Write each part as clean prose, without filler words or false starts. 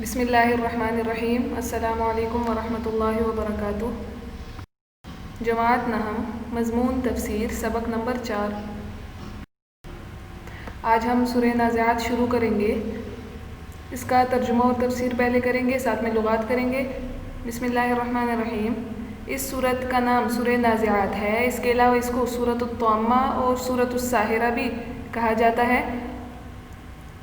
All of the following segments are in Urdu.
بسم اللہ الرحمن الرحیم۔ السلام علیکم ورحمۃ اللہ وبرکاتہ۔ جماعت نحم، مضمون تفسیر، سبق نمبر 4۔ آج ہم سورہ نازعات شروع کریں گے۔ اس کا ترجمہ اور تفسیر پہلے کریں گے، ساتھ میں لغات کریں گے۔ بسم اللہ الرحمن الرحیم۔ اس سورت کا نام سورہ نازعات ہے۔ اس کے علاوہ اس کو سورۃ الطامہ اور سورۃ الساہرہ بھی کہا جاتا ہے۔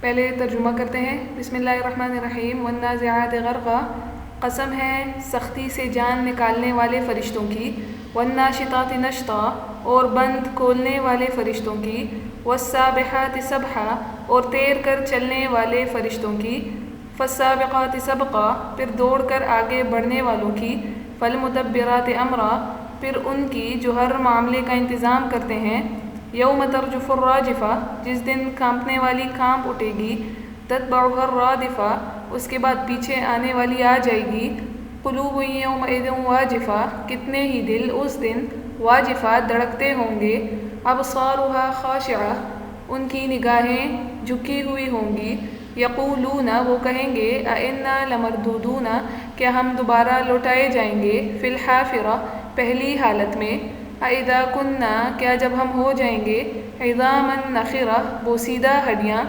پہلے ترجمہ کرتے ہیں۔ بسم اللہ الرحمن الرحیم۔ والنازعات غرقا، قسم ہے سختی سے جان نکالنے والے فرشتوں کی۔ والناشطات نشطا، اور بند کھولنے والے فرشتوں کی۔ والسابحات سبحا، اور تیر کر چلنے والے فرشتوں کی۔ فالسابقات سبقا، پھر دوڑ کر آگے بڑھنے والوں کی۔ فالمدبرات امرا، پھر ان کی جو ہر معاملے کا انتظام کرتے ہیں۔ یوم ترجف الراجفہ، جس دن کانپنے والی کانپ اٹھے گی۔ تتبعها الرادفہ، اس کے بعد پیچھے آنے والی آ جائے گی۔ قلوب یومئذ واجفہ، کتنے ہی دل اس دن واجفہ دھڑکتے ہوں گے۔ ابصارها خاشعہ، ان کی نگاہیں جھکی ہوئی ہوں گی۔ یقولون، وہ کہیں گے، اَإِنَّا لَمَرْدُودُونَ، کیا ہم دوبارہ لوٹائے جائیں گے۔ فی الحافرہ، پہلی حالت میں۔ اَإِذَا كُنَّا، کیا جب ہم ہو جائیں گے۔ عِظَامًا نَخِرَةً، بوسیدہ ہڈیاں۔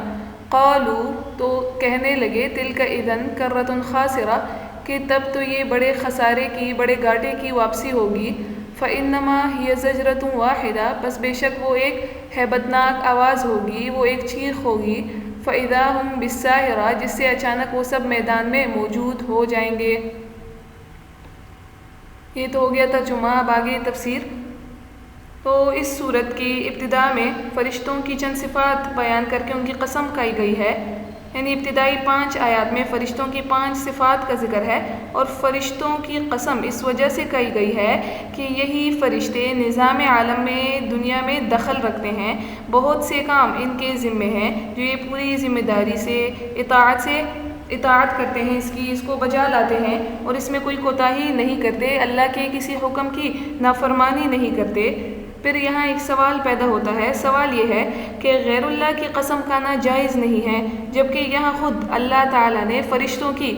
قالوا، تو کہنے لگے، تِلْكَ إِذًا كَرَّةٌ خَاسِرَةٌ، کہ تب تو یہ بڑے خسارے کی، بڑے گھاٹے کی واپسی ہوگی۔ فَإِنَّمَا هِيَ زَجْرَةٌ وَاحِدَةٌ، بس بے شک وہ ایک ہیبتناک آواز ہوگی، وہ ایک چیخ ہوگی۔ فَإِذَا هُمْ بِالسَّاہرَةِ، جس سے اچانک وہ سب میدان میں موجود ہو جائیں گے۔ یہ تو ہو گیا ترجمہ، اب آگے تفسیر۔ تو اس صورت کی ابتدا میں فرشتوں کی چند صفات بیان کر کے ان کی قسم کھائی گئی ہے۔ یعنی ابتدائی 5 آیات میں فرشتوں کی 5 صفات کا ذکر ہے، اور فرشتوں کی قسم اس وجہ سے کہی گئی ہے کہ یہی فرشتے نظام عالم میں، دنیا میں دخل رکھتے ہیں۔ بہت سے کام ان کے ذمے ہیں جو یہ پوری ذمہ داری سے اطاعت کرتے ہیں، اس کو بجا لاتے ہیں، اور اس میں کوئی کوتاہی نہیں کرتے، اللہ کے کسی حکم کی نافرمانی نہیں کرتے۔ پھر یہاں ایک سوال پیدا ہوتا ہے۔ سوال یہ ہے کہ غیر اللہ کی قسم کھانا جائز نہیں ہے، جبکہ یہاں خود اللہ تعالیٰ نے فرشتوں کی،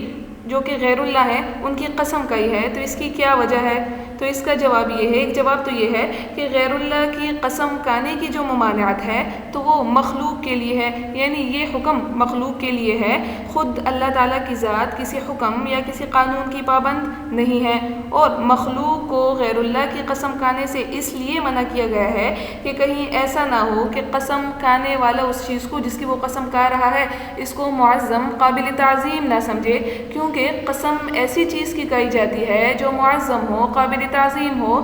جو کہ غیر اللہ ہیں، ان کی قسم کھائی ہے، تو اس کی کیا وجہ ہے؟ تو اس کا جواب یہ ہے، ایک جواب تو یہ ہے کہ غیر اللہ کی قسم کھانے کی جو ممانعت ہے تو وہ مخلوق کے لیے ہے، یعنی یہ حکم مخلوق کے لیے ہے۔ خود اللہ تعالیٰ کی ذات کسی حکم یا کسی قانون کی پابند نہیں ہے، اور مخلوق کو غیر اللہ کی قسم کھانے سے اس لیے منع کیا گیا ہے کہ کہیں ایسا نہ ہو کہ قسم کھانے والا اس چیز کو جس کی وہ قسم کھا رہا ہے اس کو معظم، قابل تعظیم نہ سمجھے، کیونکہ قسم ایسی چیز کی کہی جاتی ہے جو معظم ہو، قابل تعظیم ہو۔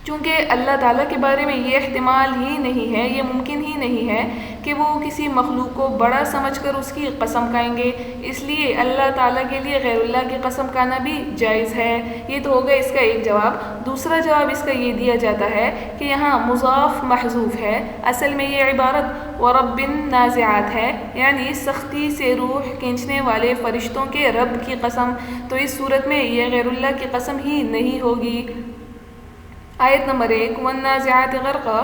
چونکہ اللہ تعالیٰ کے بارے میں یہ احتمال ہی نہیں ہے، یہ ممکن ہی نہیں ہے کہ وہ کسی مخلوق کو بڑا سمجھ کر اس کی قسم کھائیں گے، اس لیے اللہ تعالیٰ کے لیے غیر اللہ کی قسم کھانا بھی جائز ہے۔ یہ تو ہوگا اس کا ایک جواب۔ دوسرا جواب اس کا یہ دیا جاتا ہے کہ یہاں مضاف محذوف ہے، اصل میں یہ عبارت ورب النازعات ہے، یعنی سختی سے روح کھینچنے والے فرشتوں کے رب کی قسم، تو اس صورت میں یہ غیر اللہ کی قسم ہی نہیں ہوگی۔ آیت نمبر 1، والنازعات غرقا،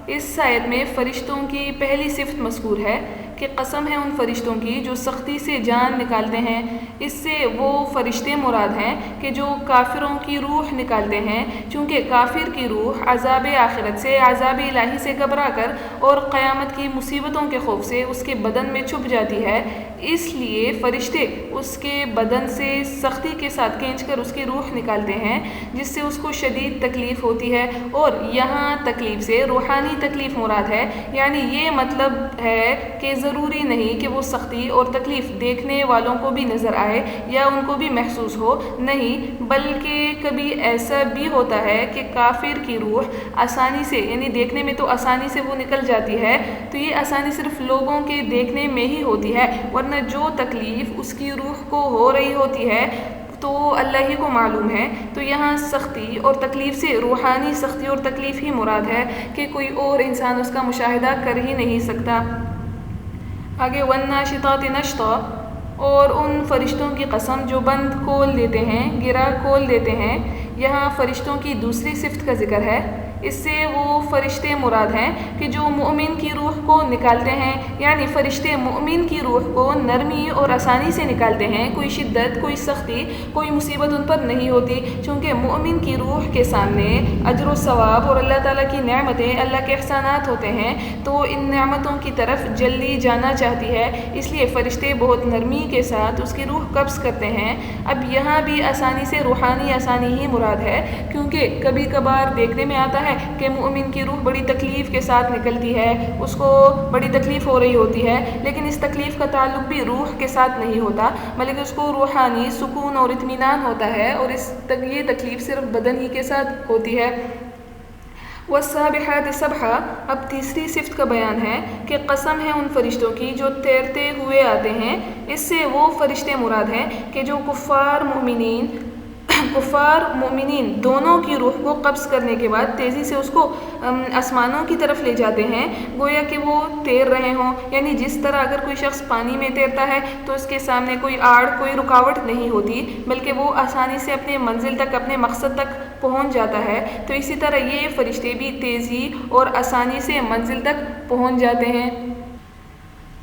اس آیت میں فرشتوں کی پہلی صفت مذکور ہے کہ قسم ہے ان فرشتوں کی جو سختی سے جان نکالتے ہیں۔ اس سے وہ فرشتے مراد ہیں کہ جو کافروں کی روح نکالتے ہیں، چونکہ کافر کی روح عذاب آخرت سے، عذاب الہی سے گھبرا کر اور قیامت کی مصیبتوں کے خوف سے اس کے بدن میں چھپ جاتی ہے، اس لیے فرشتے اس کے بدن سے سختی کے ساتھ کھینچ کر اس کی روح نکالتے ہیں، جس سے اس کو شدید تکلیف ہوتی ہے۔ اور یہاں تکلیف سے روحانی تکلیف مراد ہے، یعنی یہ مطلب ہے کہ ضروری نہیں کہ وہ سختی اور تکلیف دیکھنے والوں کو بھی نظر آئے یا ان کو بھی محسوس ہو، نہیں، بلکہ کبھی ایسا بھی ہوتا ہے کہ کافر کی روح آسانی سے، یعنی دیکھنے میں تو آسانی سے وہ نکل جاتی ہے، تو یہ آسانی صرف لوگوں کے دیکھنے میں ہی ہوتی ہے، ورنہ جو تکلیف اس کی روح کو ہو رہی ہوتی ہے تو اللہ ہی کو معلوم ہے۔ تو یہاں سختی اور تکلیف سے روحانی سختی اور تکلیف ہی مراد ہے کہ کوئی اور انسان اس کا مشاہدہ کر ہی نہیں سکتا۔ آگے والناشطات نشطا، اور ان فرشتوں کی قسم جو بند کھول دیتے ہیں، گرہ کھول دیتے ہیں۔ یہاں فرشتوں کی دوسری صفت کا ذکر ہے، اس سے وہ فرشتے مراد ہیں کہ جو مومن کی روح کو نکالتے ہیں، یعنی فرشتے مومن کی روح کو نرمی اور آسانی سے نکالتے ہیں، کوئی شدت، کوئی سختی، کوئی مصیبت ان پر نہیں ہوتی، چونکہ مومن کی روح کے سامنے اجر و ثواب اور اللہ تعالیٰ کی نعمتیں، اللہ کے احسانات ہوتے ہیں، تو ان نعمتوں کی طرف جلدی جانا چاہتی ہے، اس لیے فرشتے بہت نرمی کے ساتھ اس کی روح قبض کرتے ہیں۔ اب یہاں بھی آسانی سے روحانی آسانی ہی مراد ہے، کیونکہ کبھی کبھار دیکھنے میں آتا ہے کہ مومن کی روح بڑی تکلیف کے ساتھ نکلتی ہے، اس کو بڑی تکلیف ہو رہی ہوتی ہے، لیکن اس تکلیف کا تعلق بھی روح کے ساتھ نہیں ہوتا، بلکہ اس کو روحانی سکون اور اطمینان ہوتا ہے، اور یہ تکلیف صرف بدن ہی کے ساتھ ہوتی ہے۔ والسابحات سبحا، اب تیسری صفت کا بیان ہے کہ قسم ہے ان فرشتوں کی جو تیرتے ہوئے آتے ہیں، اس سے وہ فرشتے مراد ہیں کہ جو کفار مومنین دونوں کی روح کو قبض کرنے کے بعد تیزی سے اس کو آسمانوں کی طرف لے جاتے ہیں، گویا کہ وہ تیر رہے ہوں، یعنی جس طرح اگر کوئی شخص پانی میں تیرتا ہے تو اس کے سامنے کوئی آڑ، کوئی رکاوٹ نہیں ہوتی، بلکہ وہ آسانی سے اپنے منزل تک، اپنے مقصد تک پہنچ جاتا ہے، تو اسی طرح یہ فرشتے بھی تیزی اور آسانی سے منزل تک پہنچ جاتے ہیں۔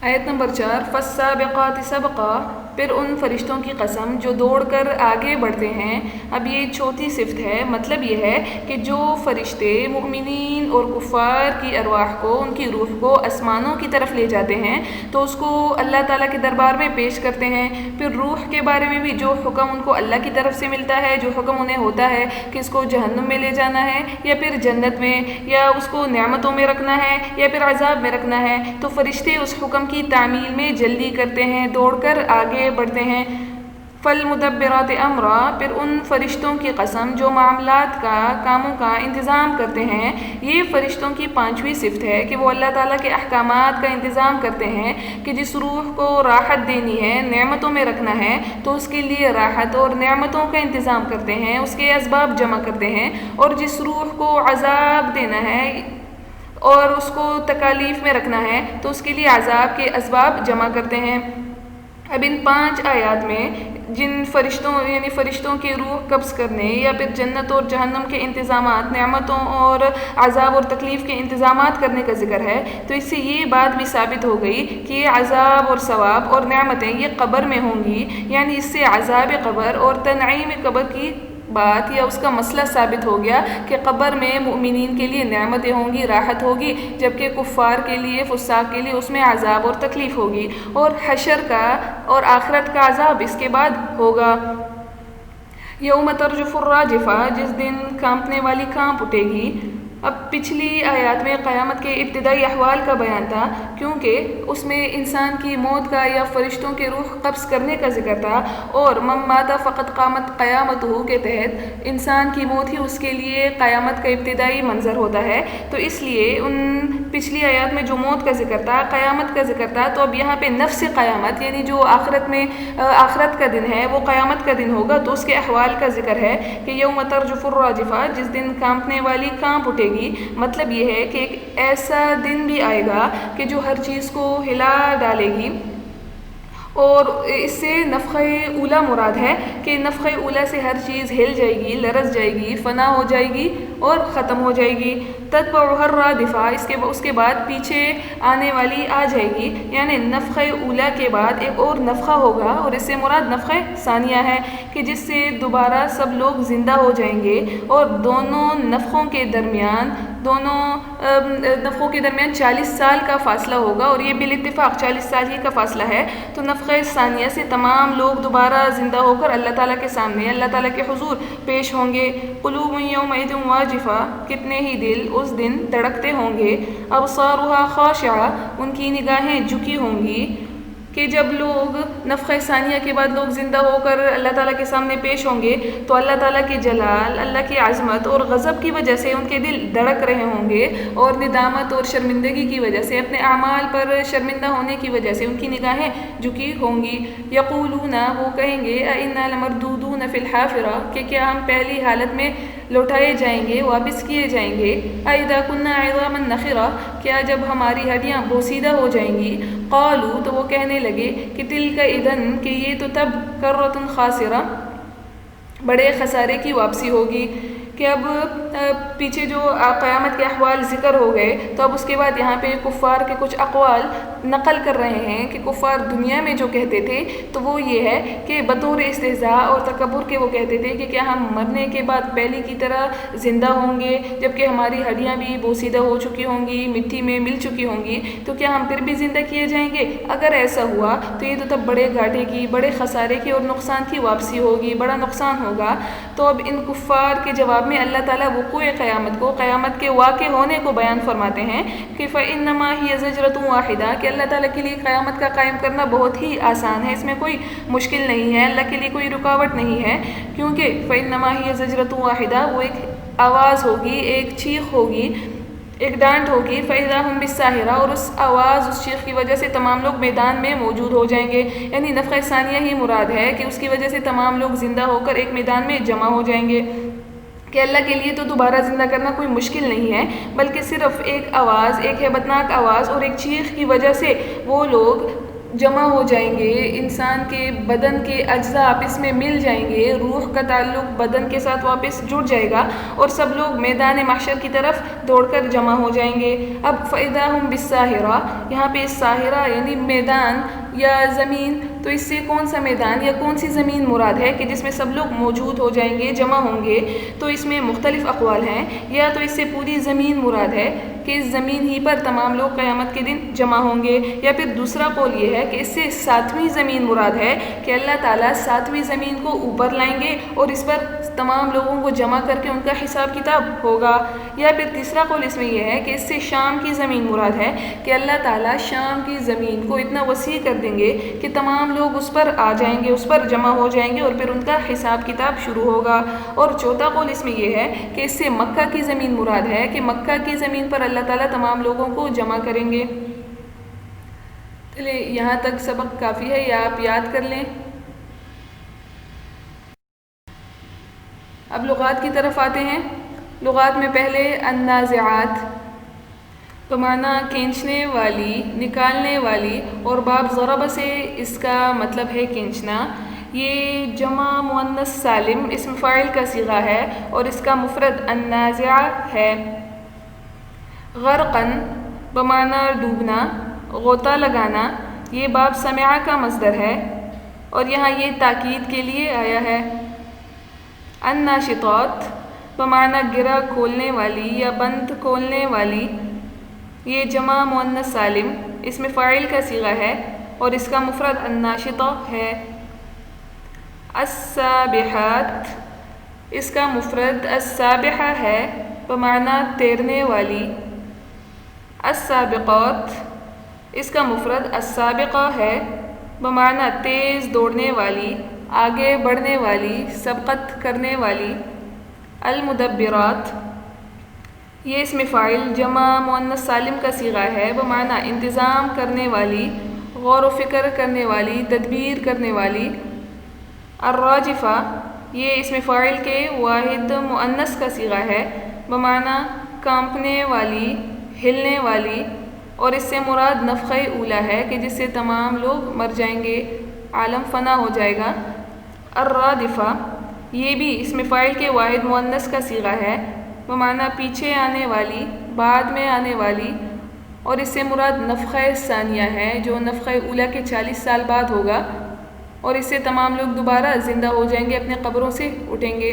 آیت نمبر 4، فالسابقات سبقا، پھر ان فرشتوں کی قسم جو دوڑ کر آگے بڑھتے ہیں۔ اب یہ چوتھی صفت ہے، مطلب یہ ہے کہ جو فرشتے مومنین اور کفار کی ارواح کو، ان کی روح کو آسمانوں کی طرف لے جاتے ہیں تو اس کو اللہ تعالیٰ کے دربار میں پیش کرتے ہیں، پھر روح کے بارے میں بھی جو حکم ان کو اللہ کی طرف سے ملتا ہے، جو حکم انہیں ہوتا ہے کہ اس کو جہنم میں لے جانا ہے یا پھر جنت میں، یا اس کو نعمتوں میں رکھنا ہے یا پھر عذاب میں رکھنا ہے، تو فرشتے اس حکم کی تعمیل میں جلدی کرتے ہیں، دوڑ کر آگے بڑھتے ہیں۔ فالمدبرات امرا، پھر ان فرشتوں کی قسم جو معاملات کا، کاموں کا انتظام کرتے ہیں۔ یہ فرشتوں کی پانچویں صفت ہے کہ وہ اللہ تعالیٰ کے احکامات کا انتظام کرتے ہیں، کہ جس روح کو راحت دینی ہے، نعمتوں میں رکھنا ہے، تو اس کے لیے راحت اور نعمتوں کا انتظام کرتے ہیں، اس کے اسباب جمع کرتے ہیں، اور جس روح کو عذاب دینا ہے اور اس کو تکالیف میں رکھنا ہے تو اس کے لیے عذاب کے اسباب جمع کرتے ہیں۔ اب ان 5 آیات میں جن فرشتوں، یعنی فرشتوں کی روح قبض کرنے یا پھر جنت اور جہنم کے انتظامات، نعمتوں اور عذاب اور تکلیف کے انتظامات کرنے کا ذکر ہے، تو اس سے یہ بات بھی ثابت ہو گئی کہ یہ عذاب اور ثواب اور نعمتیں یہ قبر میں ہوں گی، یعنی اس سے عذاب قبر اور تنعیم قبر کی بات یا اس کا مسئلہ ثابت ہو گیا کہ قبر میں مومنین کے لیے نعمتیں ہوں گی، راحت ہوگی، جبکہ کفار کے لیے، فساق کے لیے اس میں عذاب اور تکلیف ہوگی، اور حشر کا اور آخرت کا عذاب اس کے بعد ہوگا۔ یوم ترجف الراجفہ، جس دن کانپنے والی کانپ اٹھے گی۔ اب پچھلی آیات میں قیامت کے ابتدائی احوال کا بیان تھا، کیونکہ اس میں انسان کی موت کا یا فرشتوں کے روح قبض کرنے کا ذکر تھا، اور من مات فقط قامت قیامتہ کے تحت انسان کی موت ہی اس کے لیے قیامت کا ابتدائی منظر ہوتا ہے، تو اس لیے ان پچھلی آیات میں جو موت کا ذکر تھا، قیامت کا ذکر تھا، تو اب یہاں پہ نفس قیامت، یعنی جو آخرت میں آخرت کا دن ہے وہ قیامت کا دن ہوگا، تو اس کے احوال کا ذکر ہے کہ یوم ترجف الراجفہ، جس دن کانپنے والی کانپ اٹھے گی۔ مطلب یہ ہے کہ ایک ایسا دن بھی آئے گا کہ جو ہر چیز کو ہلا ڈالے گی، اور اس سے نفخہ اولا مراد ہے کہ نفخہ اولا سے ہر چیز ہل جائے گی، لرز جائے گی، فنا ہو جائے گی اور ختم ہو جائے گی۔ تتبعها الرادفہ، اس کے بعد پیچھے آنے والی آ جائے گی، یعنی نفخہ اولا کے بعد ایک اور نفخہ ہوگا، اور اس سے مراد نفخہ ثانیہ ہے کہ جس سے دوبارہ سب لوگ زندہ ہو جائیں گے، اور دونوں نفخوں کے درمیان 40 سال کا فاصلہ ہوگا، اور یہ بالاتفاق 40 سال ہی کا فاصلہ ہے، تو نفخہ ثانیہ سے تمام لوگ دوبارہ زندہ ہو کر اللہ تعالیٰ کے سامنے، اللہ تعالیٰ کے حضور پیش ہوں گے۔ قلوب یومئذ واجفہ، کتنے ہی دل اس دن دھڑکتے ہوں گے۔ ابصارها خاشعہ، ان کی نگاہیں جھکی ہوں گی، کہ جب لوگ نفخہ ثانیہ کے بعد لوگ زندہ ہو کر اللہ تعالیٰ کے سامنے پیش ہوں گے تو اللہ تعالیٰ کے جلال، اللہ کی عظمت اور غضب کی وجہ سے ان کے دل دھڑک رہے ہوں گے، اور ندامت اور شرمندگی کی وجہ سے، اپنے اعمال پر شرمندہ ہونے کی وجہ سے ان کی نگاہیں جھکی ہوں گی۔ یقولون، وہ کہیں گے، اِنَّا لَمَرْدُودُونَ فِي الْحَافِرَةِ، کہ کیا ہم پہلی حالت میں لوٹائے جائیں گے، واپس کیے جائیں گے۔ اَإِذَا كُنَّا عِظَامًا نَخِرَةً، کیا جب ہماری ہڈیاں بوسیدہ ہو جائیں گی۔ قالوا، تو وہ کہنے لگے کہ تلک اذن، کہ یہ تو تب کرۃ خاسرہ، بڑے خسارے کی واپسی ہوگی۔ کہ اب پیچھے جو قیامت کے احوال ذکر ہو گئے، تو اب اس کے بعد یہاں پہ کفار کے کچھ اقوال نقل کر رہے ہیں کہ کفار دنیا میں جو کہتے تھے تو وہ یہ ہے کہ بطور استہزاء اور تکبر کے وہ کہتے تھے کہ کیا ہم مرنے کے بعد پہلے کی طرح زندہ ہوں گے، جبکہ ہماری ہڈیاں بھی بوسیدہ ہو چکی ہوں گی، مٹی میں مل چکی ہوں گی، تو کیا ہم پھر بھی زندہ کیے جائیں گے؟ اگر ایسا ہوا تو یہ تو تب بڑے گھاٹے کی، بڑے خسارے کی اور نقصان کی واپسی ہوگی، بڑا نقصان ہوگا۔ تو اب ان کفار کے جواب میں اللہ تعالیٰ وقوع قیامت کو، قیامت کے واقع ہونے کو بیان فرماتے ہیں کہ فَإِنَّمَا هِيَ زَجْرَةٌ وَاحِدَةٌ، کہ اللہ تعالیٰ کے لیے قیامت کا قائم کرنا بہت ہی آسان ہے، اس میں کوئی مشکل نہیں ہے، اللہ کے لیے کوئی رکاوٹ نہیں ہے، کیونکہ فَإِنَّمَا هِيَ زَجْرَةٌ وَاحِدَةٌ، وہ ایک آواز ہوگی، ایک چیخ ہوگی، ایک ڈانٹ ہوگی، فَإِذَا هُمْ بِالسَّاهِرَةِ، اور اس آواز، اس چیخ کی وجہ سے تمام لوگ میدان میں موجود ہو جائیں گے، یعنی نفخہ ثانیہ ہی مراد ہے کہ اس کی وجہ سے تمام لوگ زندہ ہو کر ایک میدان میں جمع ہو جائیں گے، کہ اللہ کے لیے تو دوبارہ زندہ کرنا کوئی مشکل نہیں ہے، بلکہ صرف ایک آواز، ایک ہیبتناک آواز اور ایک چیخ کی وجہ سے وہ لوگ جمع ہو جائیں گے، انسان کے بدن کے اجزاء آپس میں مل جائیں گے، روح کا تعلق بدن کے ساتھ واپس جڑ جائے گا اور سب لوگ میدان محشر کی طرف دوڑ کر جمع ہو جائیں گے۔ اب فَإِذَا هُمْ بِالسَّاهِرَةِ، یہاں پہ ساہرہ یعنی میدان یا زمین، تو اس سے کون سا میدان یا کون سی زمین مراد ہے کہ جس میں سب لوگ موجود ہو جائیں گے، جمع ہوں گے؟ تو اس میں مختلف اقوال ہیں، یا تو اس سے پوری زمین مراد ہے کہ اس زمین ہی پر تمام لوگ قیامت کے دن جمع ہوں گے، یا پھر دوسرا قول یہ ہے کہ اس سے 7ویں زمین مراد ہے کہ اللہ تعالیٰ 7ویں زمین کو اوپر لائیں گے اور اس پر تمام لوگوں کو جمع کر کے ان کا حساب کتاب ہوگا، یا پھر تیسرا قول اس میں یہ ہے کہ اس سے شام کی زمین مراد ہے کہ اللہ تعالیٰ شام کی زمین کو اتنا وسیع کر دیں گے کہ تمام لوگ اس پر آ جائیں گے، اس پر جمع ہو جائیں گے اور پھر ان کا حساب کتاب شروع ہوگا۔ اور چوتھا قول اس میں یہ ہے کہ اس سے مکہ کی زمین مراد ہے کہ مکہ کی زمین پر اللہ تعالیٰ تمام لوگوں کو جمع کریں گے۔ چلے یہاں تک سبق کافی ہے، یا آپ یاد کر لیں۔ اب لغات کی طرف آتے ہیں۔ لغات میں پہلے النازعات، بمعنی کھینچنے والی، نکالنے والی، اور باب ضرب سے اس کا مطلب ہے کھینچنا۔ یہ جمع مؤنث سالم اسم فاعل کا صیغہ ہے اور اس کا مفرد النازع ہے۔ غرقاً بمعنی ڈوبنا، غوطہ لگانا، یہ باب سمع کا مصدر ہے اور یہاں یہ تاکید کے لیے آیا ہے۔ الناشطات بمعنی گرہ کھولنے والی یا بند کھولنے والی، یہ جمع مؤنث سالم اسم فاعل کا صیغہ ہے اور اس کا مفرد الناشطہ ہے۔ السابحات، اس کا مفرد السابحہ ہے بمعنی تیرنے والی۔ السابقات، اس کا مفرد السابقہ ہے بمعنی تیز دوڑنے والی، آگے بڑھنے والی، سبقت کرنے والی۔ المدبرات، یہ اسم فاعل جمع مؤنث سالم کا صیغہ ہے بمعنی انتظام کرنے والی، غور و فکر کرنے والی، تدبیر کرنے والی۔ الراجفہ، یہ اسم فاعل کے واحد مؤنث کا صیغہ ہے بمعنی کانپنے والی، ہلنے والی، اور اس سے مراد نفخہ اولا ہے کہ جس سے تمام لوگ مر جائیں گے، عالم فنا ہو جائے گا۔ الرادفہ، یہ بھی اسم فاعل کے واحد مؤنث کا صیغہ ہے بمعنی پیچھے آنے والی، بعد میں آنے والی، اور اس سے مراد نفخہ ثانیہ ہے جو نفخہ اولا کے 40 سال بعد ہوگا، اور اس سے تمام لوگ دوبارہ زندہ ہو جائیں گے، اپنے قبروں سے اٹھیں گے۔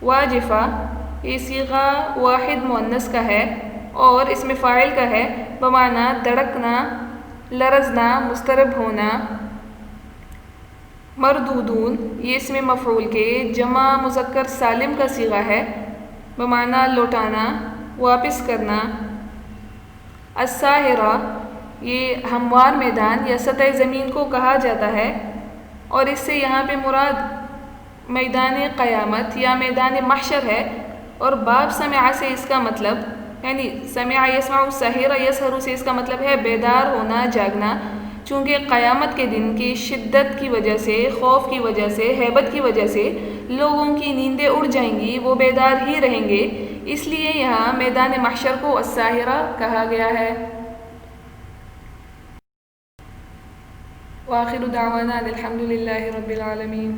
واجفہ، یہ صیغہ واحد مؤنث کا ہے اور اسم فاعل کا ہے بمعنی دھڑکنا، لرزنا، مضطرب ہونا۔ مردودون، یہ اسم مفعول کے جمع مذکر سالم کا صیغہ ہے بمعنی لوٹانا، واپس کرنا۔ الساہرہ، یہ ہموار میدان یا سطح زمین کو کہا جاتا ہے اور اس سے یہاں پہ مراد میدان قیامت یا میدان محشر ہے، اور باب سمع سے اس کا مطلب یعنی سمع یسمع الساہرہ یسہر سے اس کا مطلب ہے بیدار ہونا، جاگنا، چونکہ قیامت کے دن کی شدت کی وجہ سے، خوف کی وجہ سے، ہیبت کی وجہ سے لوگوں کی نیندیں اڑ جائیں گی، وہ بیدار ہی رہیں گے، اس لیے یہاں میدان محشر کو الساہرہ کہا گیا ہے۔ وآخر دعوانا الحمد للہ رب العالمین۔